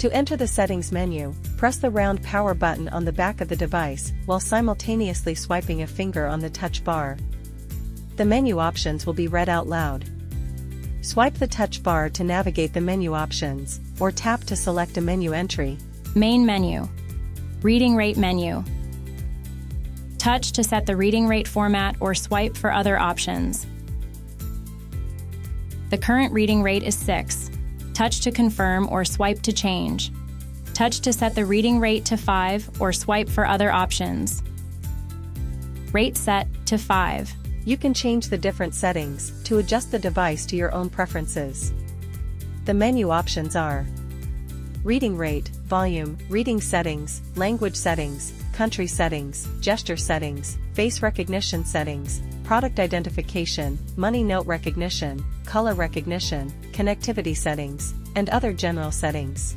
To enter the settings menu, press the round power button on the back of the device while simultaneously swiping a finger on the touch bar. The menu options will be read out loud. Swipe the touch bar to navigate the menu options, or tap to select a menu entry. Main menu. Reading rate menu. Touch to set the reading rate format or swipe for other options. The current reading rate is 6. Touch to confirm or swipe to change. Touch to set the reading rate to 5 or swipe for other options. Rate set to 5. You can change the different settings to adjust the device to your own preferences. The menu options are reading rate, volume, reading settings, language settings, country settings, gesture settings, face recognition settings, product identification, money note recognition, color recognition, connectivity settings, and other general settings.